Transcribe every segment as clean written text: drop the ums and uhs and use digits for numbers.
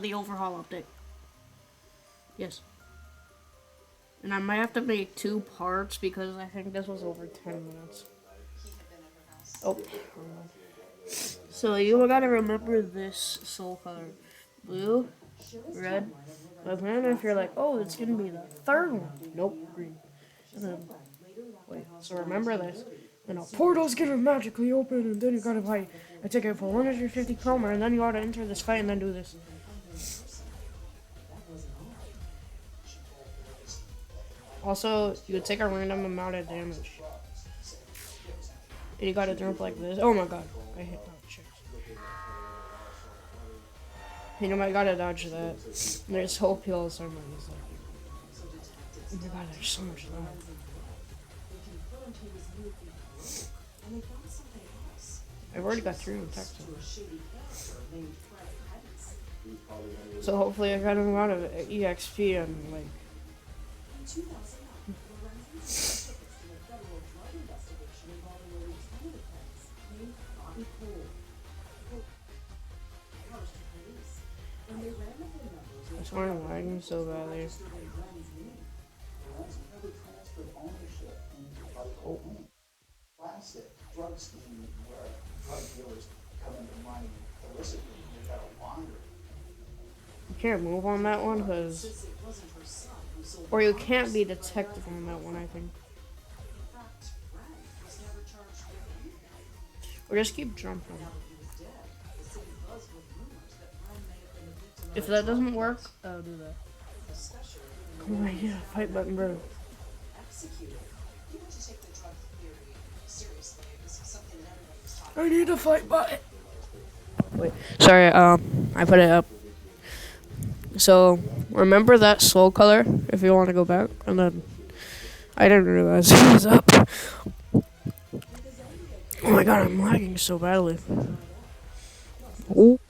The overhaul update. Yes. And I might have to make 2 parts because I think this was over 10 minutes. Oh. So you gotta remember this soul color. Blue, red. But then if you're like, oh, it's gonna be the third one. Nope, green. And then, wait, so remember this. And a portal's gonna magically open and then you gotta buy a ticket for 150 chroma and then you gotta enter this fight and then do this. Also, you would take a random amount of damage. And you gotta jump like this. Oh my god, I hit that shit. You know, I gotta dodge that. And there's whole pills somewhere. Oh my god, there's so much left. I've already got 3 attacks. So hopefully I got an amount of EXP and like. That's why I'm lagging so badly. Plastic drug scheme where drug dealers come into money illicitly. You gotta wander. You can't move on that one because, or you can't be detected on that one. I think. Or just keep jumping. If that doesn't work, I'll do that. Oh my god, fight button, bro. I need a fight button. Wait, sorry, I put it up. So, remember that soul color, if you want to go back, and then, I didn't realize it was up. Oh my god, I'm lagging so badly. Oh.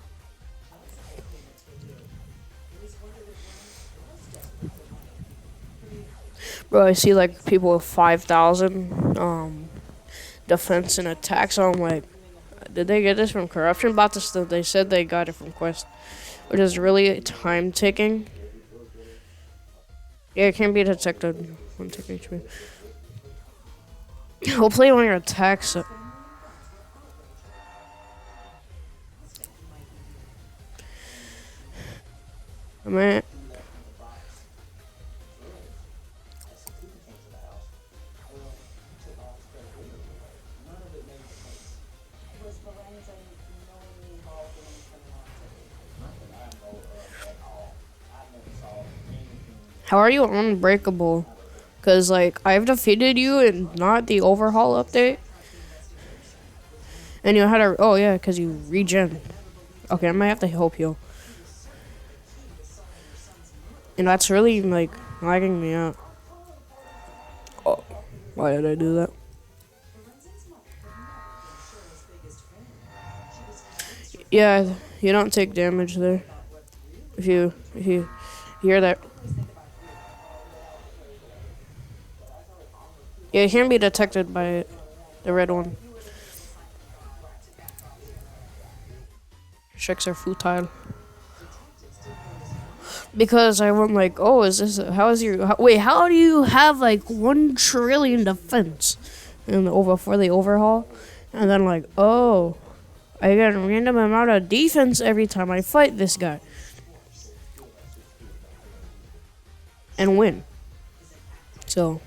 Bro, I see like people with 5,000 defense and attack, so I'm like, did they get this from corruption bots? They said they got it from quest, which is really time taking. Yeah, it can be detected. 1 tick HP. Hopefully when your attacks. I mean. How are you unbreakable? Because, like, I've defeated you in not the overhaul update. And you had to. Oh, yeah, because you regen. Okay, I might have to help you. And that's really, like, lagging me out. Oh, why did I do that? Yeah, you don't take damage there. If you hear that. Yeah, it can be detected by the red one. Checks are futile. Because I went like, oh, is this, wait, how do you have like 1 trillion defense for the overhaul? And then like, oh, I get a random amount of defense every time I fight this guy. And win. So,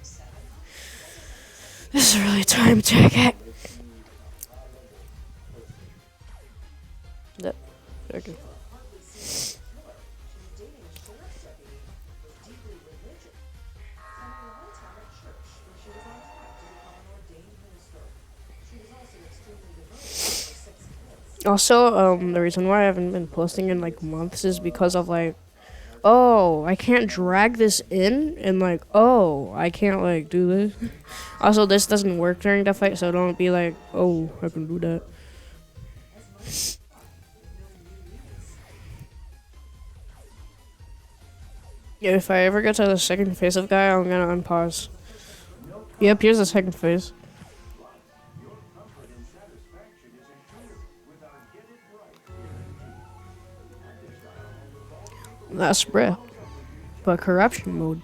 this is really time taking. Okay. Also, the reason why I haven't been posting in like months is because of like, oh, I can't drag this in, and like, oh, I can't like do this. Also, this doesn't work during the fight, so don't be like, oh, I can do that. Yeah, if I ever get to the second phase of guy, I'm gonna unpause. Yep, here's the second phase. That's bruh. But corruption mode.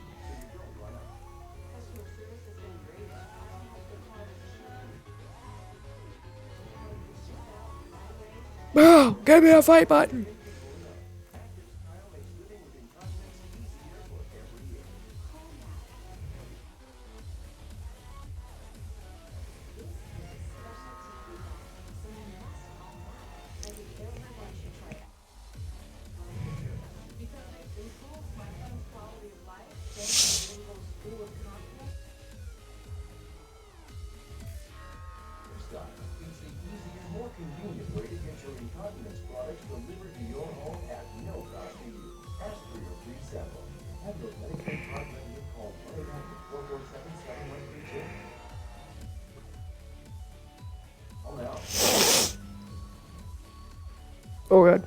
Bro, give me a fight button. Oh god.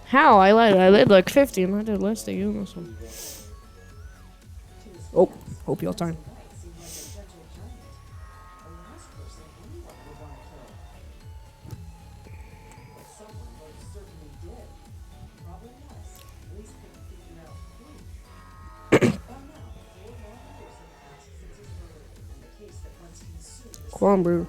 How? I lied like 50 and I did less than you on this one. Oh, hope y'all time. Come on, bro.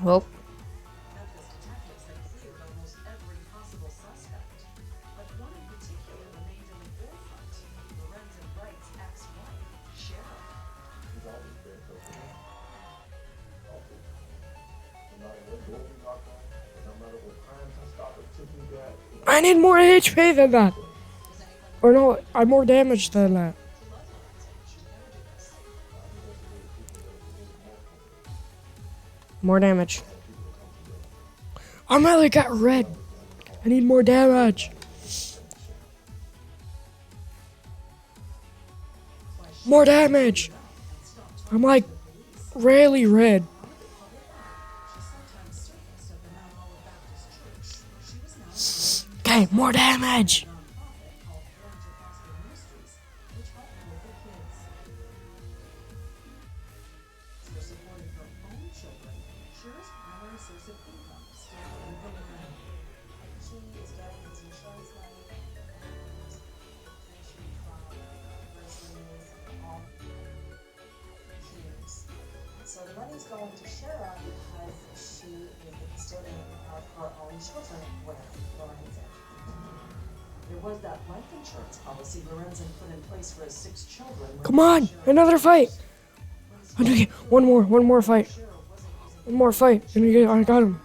Well. I need more HP than that. Or no, I'm more damage than that. More damage. I really got red. I need more damage. More damage. I'm like really red. Okay, more damage. So the money's going to Shara because she is the custodian of her own children when Lorenzen. There was that life insurance policy Lorenzen put in place for his 6 children. Come on, another fight. Okay, one more fight. One more fight. And I got him.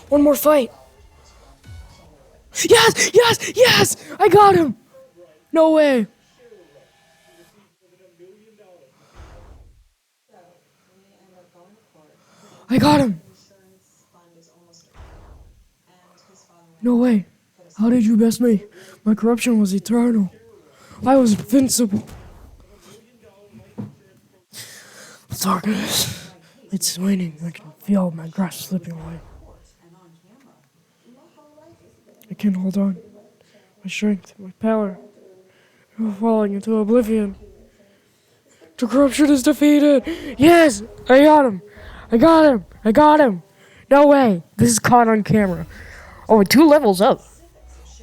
One more fight. Yes! I got him. No way. I got him. No way. How did you best me? My corruption was eternal. I was invincible. Darkness. It's raining. I can feel my grasp slipping away. I can't hold on. My strength, my power, are falling into oblivion. The corruption is defeated. Yes, I got him. No way. This is caught on camera. Oh, we're 2 levels up.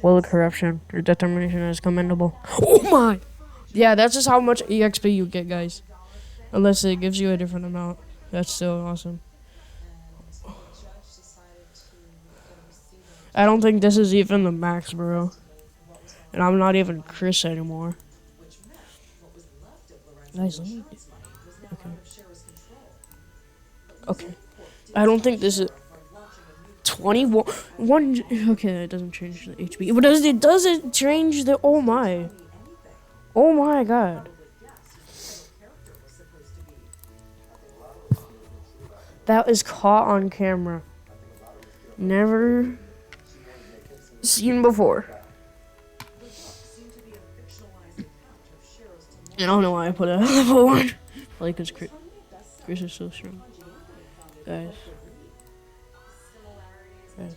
Will of corruption. Your determination is commendable. Oh my! Yeah, that's just how much EXP you get, guys. Unless it gives you a different amount. That's still awesome. I don't think this is even the max, bro. And I'm not even Chris anymore. Guys, let me... Okay. I don't think this is... 21... Okay, it doesn't change the HP. But it doesn't change the... Oh my. Oh my god. That is caught on camera. Never seen before. I don't know why I put it at level 1. Like it's crit. Chris is so strong. Guys. Guys.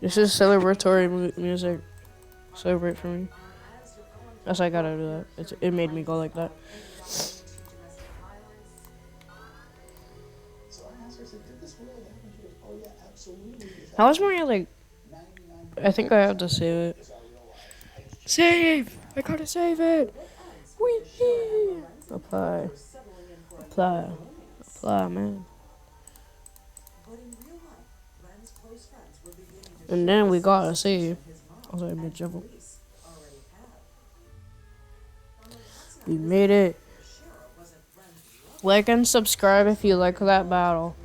This is celebratory music. Celebrate for me. That's why I gotta do that. It made me go like that. How was my like? I think I have to save it. Save! I gotta save it! Wee! Apply. Apply. Apply, man. And then we gotta save. I was like, mid-jump. We made it. Like and subscribe if you like that battle.